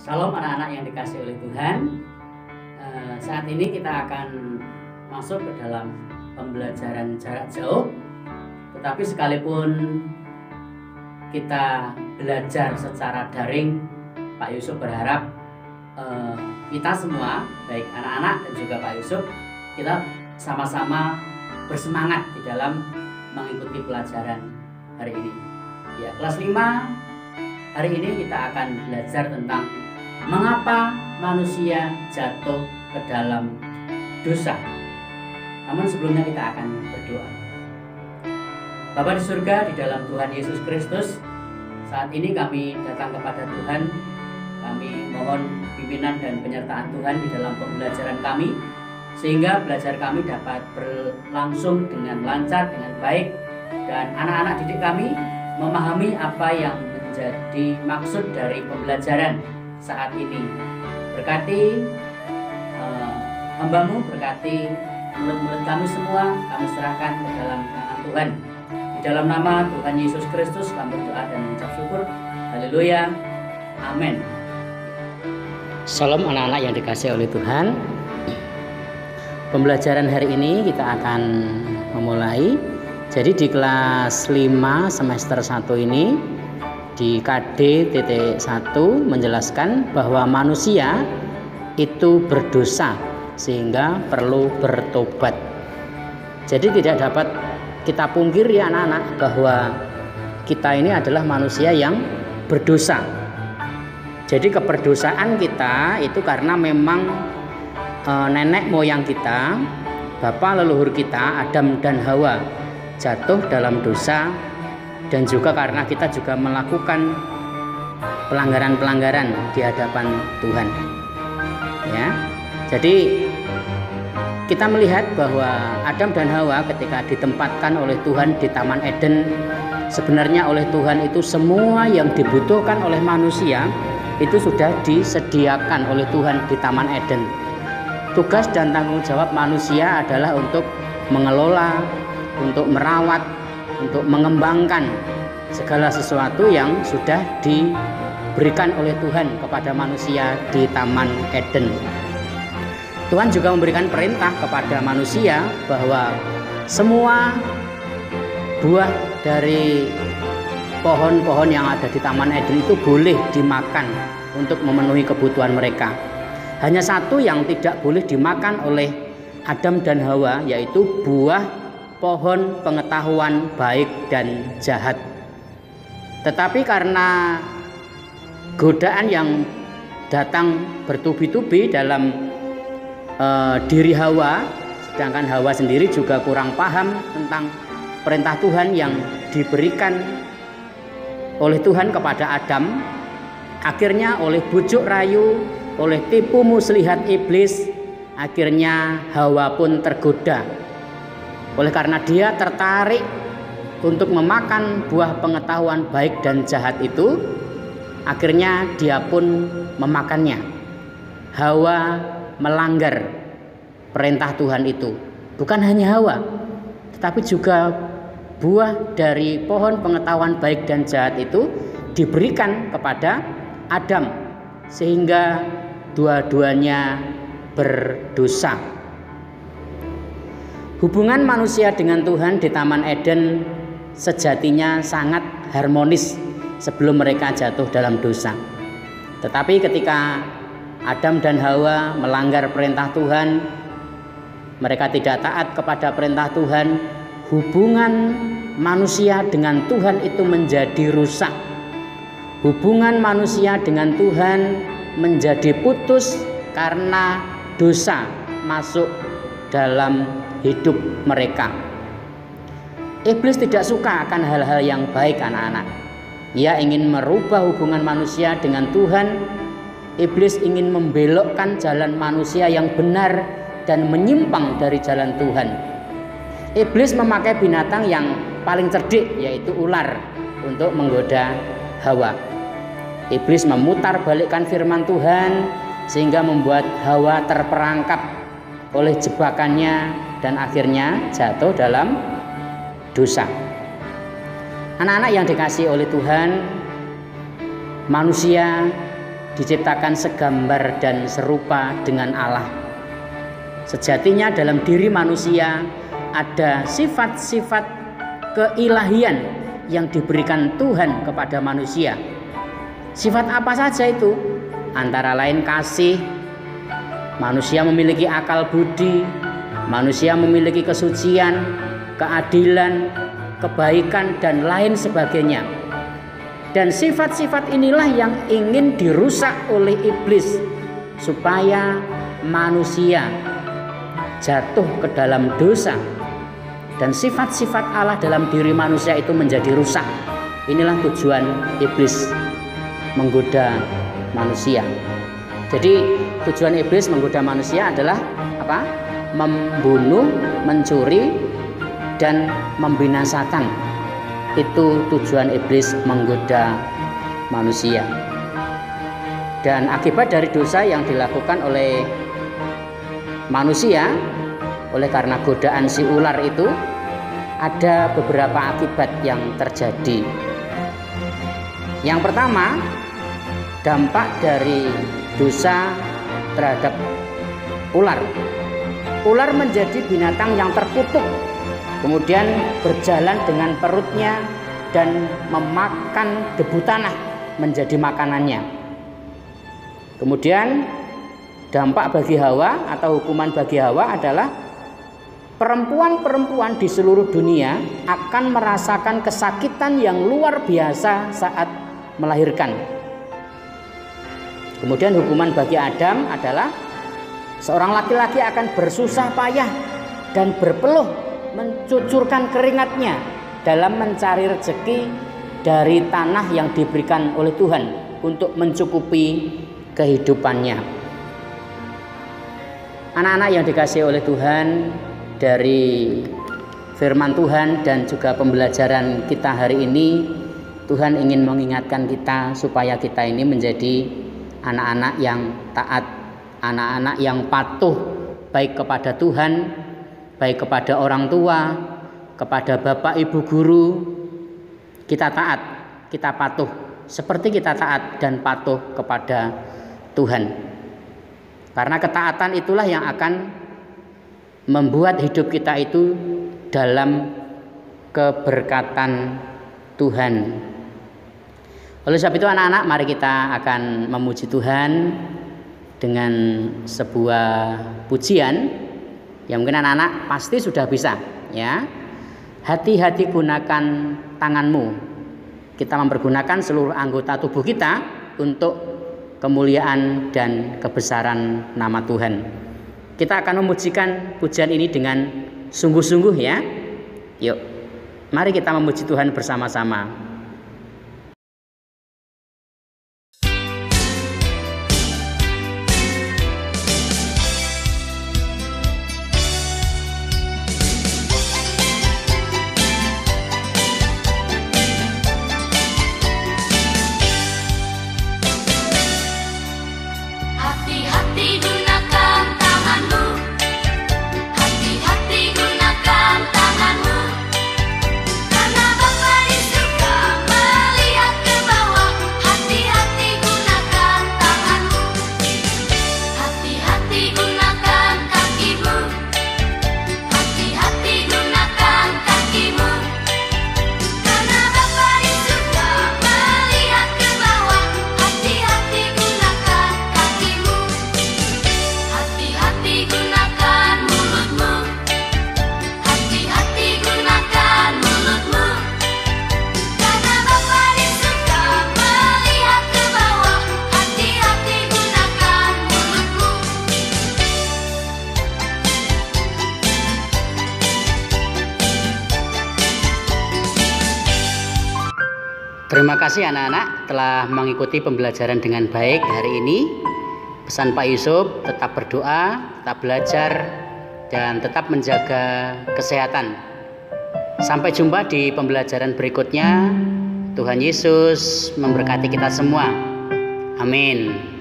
Salam anak-anak yang dikasih oleh Tuhan. Saat ini kita akan masuk ke dalam pembelajaran jarak jauh. Tetapi sekalipun kita belajar secara daring, Pak Yusuf berharap kita semua, baik anak-anak dan juga Pak Yusuf, kita sama-sama bersemangat di dalam mengikuti pelajaran hari ini. Ya, kelas 5 hari ini kita akan belajar tentang mengapa manusia jatuh ke dalam dosa. Namun sebelumnya kita akan berdoa. Bapa di surga, di dalam Tuhan Yesus Kristus, saat ini kami datang kepada Tuhan. Kami mohon pimpinan dan penyertaan Tuhan di dalam pembelajaran kami, sehingga belajar kami dapat berlangsung dengan lancar, dengan baik, dan anak-anak didik kami memahami apa yang menjadi maksud dari pembelajaran saat ini. Berkati hamba-Mu, berkati murid-murid kami semua, kami serahkan ke dalam tangan Tuhan. Di dalam nama Tuhan Yesus Kristus kami berdoa dan mengucap syukur. Haleluya. Amin. Salam anak-anak yang dikasihi oleh Tuhan. Pembelajaran hari ini kita akan memulai. Jadi di kelas 5 semester 1 ini di KD.1 menjelaskan bahwa manusia itu berdosa sehingga perlu bertobat. Jadi tidak dapat kita pungkiri anak-anak bahwa kita ini adalah manusia yang berdosa. Jadi keberdosaan kita itu karena memang nenek moyang kita, bapak leluhur kita Adam dan Hawa jatuh dalam dosa, dan juga karena kita juga melakukan pelanggaran-pelanggaran di hadapan Tuhan. Ya. Jadi kita melihat bahwa Adam dan Hawa ketika ditempatkan oleh Tuhan di Taman Eden, sebenarnya oleh Tuhan itu semua yang dibutuhkan oleh manusia itu sudah disediakan oleh Tuhan di Taman Eden. Tugas dan tanggung jawab manusia adalah untuk mengelola, untuk merawat, untuk mengembangkan segala sesuatu yang sudah diberikan oleh Tuhan kepada manusia di Taman Eden. Tuhan juga memberikan perintah kepada manusia bahwa semua buah dari pohon-pohon yang ada di Taman Eden itu boleh dimakan untuk memenuhi kebutuhan mereka. Hanya satu yang tidak boleh dimakan oleh Adam dan Hawa, yaitu buah pohon pengetahuan baik dan jahat. Tetapi karena godaan yang datang bertubi-tubi dalam diri Hawa, sedangkan Hawa sendiri juga kurang paham tentang perintah Tuhan yang diberikan oleh Tuhan kepada Adam, akhirnya oleh bujuk rayu, oleh tipu muslihat iblis, akhirnya Hawa pun tergoda. Oleh karena dia tertarik untuk memakan buah pengetahuan baik dan jahat itu, akhirnya dia pun memakannya. Hawa melanggar perintah Tuhan itu. Bukan hanya Hawa, tetapi juga buah dari pohon pengetahuan baik dan jahat itu diberikan kepada Adam, sehingga dua-duanya berdosa. Hubungan manusia dengan Tuhan di Taman Eden sejatinya sangat harmonis sebelum mereka jatuh dalam dosa. Tetapi ketika Adam dan Hawa melanggar perintah Tuhan, mereka tidak taat kepada perintah Tuhan, hubungan manusia dengan Tuhan itu menjadi rusak. Hubungan manusia dengan Tuhan menjadi putus karena dosa masuk dalam hidup mereka. Iblis tidak suka akan hal-hal yang baik anak-anak. Ia ingin merubah hubungan manusia dengan Tuhan. Iblis ingin membelokkan jalan manusia yang benar dan menyimpang dari jalan Tuhan. Iblis memakai binatang yang paling cerdik, yaitu ular, untuk menggoda Hawa. Iblis memutarbalikkan firman Tuhan sehingga membuat Hawa terperangkap oleh jebakannya dan akhirnya jatuh dalam dosa. Anak-anak yang dikasihi oleh Tuhan, manusia diciptakan segambar dan serupa dengan Allah. Sejatinya dalam diri manusia ada sifat-sifat keilahian yang diberikan Tuhan kepada manusia. Sifat apa saja itu? Antara lain kasih, manusia memiliki akal budi, manusia memiliki kesucian, keadilan, kebaikan, dan lain sebagainya. Dan sifat-sifat inilah yang ingin dirusak oleh iblis supaya manusia jatuh ke dalam dosa, dan sifat-sifat Allah dalam diri manusia itu menjadi rusak. Inilah tujuan iblis menggoda manusia. Jadi tujuan iblis menggoda manusia adalah apa? Membunuh, mencuri, dan membinasakan. Itu tujuan iblis menggoda manusia. Dan akibat dari dosa yang dilakukan oleh manusia, oleh karena godaan si ular itu, ada beberapa akibat yang terjadi. Yang pertama, dampak dari dosa terhadap ular. Ular menjadi binatang yang terkutuk, kemudian berjalan dengan perutnya dan memakan debu tanah menjadi makanannya. Kemudian dampak bagi Hawa atau hukuman bagi Hawa adalah perempuan-perempuan di seluruh dunia akan merasakan kesakitan yang luar biasa saat melahirkan. Kemudian hukuman bagi Adam adalah seorang laki-laki akan bersusah payah dan berpeluh mencucurkan keringatnya dalam mencari rezeki dari tanah yang diberikan oleh Tuhan untuk mencukupi kehidupannya. Anak-anak yang dikasihi oleh Tuhan, dari firman Tuhan dan juga pembelajaran kita hari ini, Tuhan ingin mengingatkan kita supaya kita ini menjadi anak-anak yang taat, anak-anak yang patuh, baik kepada Tuhan, baik kepada orang tua, kepada bapak ibu guru. Kita taat, kita patuh, seperti kita taat dan patuh kepada Tuhan. Karena ketaatan itulah yang akan membuat hidup kita itu dalam keberkatan Tuhan. Oleh sebab itu anak-anak, mari kita akan memuji Tuhan dengan sebuah pujian yang mungkin anak-anak pasti sudah bisa, ya. Hati-hati gunakan tanganmu. Kita mempergunakan seluruh anggota tubuh kita untuk kemuliaan dan kebesaran nama Tuhan. Kita akan memujikan pujian ini dengan sungguh-sungguh, ya. Yuk, mari kita memuji Tuhan bersama-sama. Terima kasih anak-anak telah mengikuti pembelajaran dengan baik hari ini. Pesan Pak Yusuf, tetap berdoa, tetap belajar, dan tetap menjaga kesehatan. Sampai jumpa di pembelajaran berikutnya. Tuhan Yesus memberkati kita semua. Amin.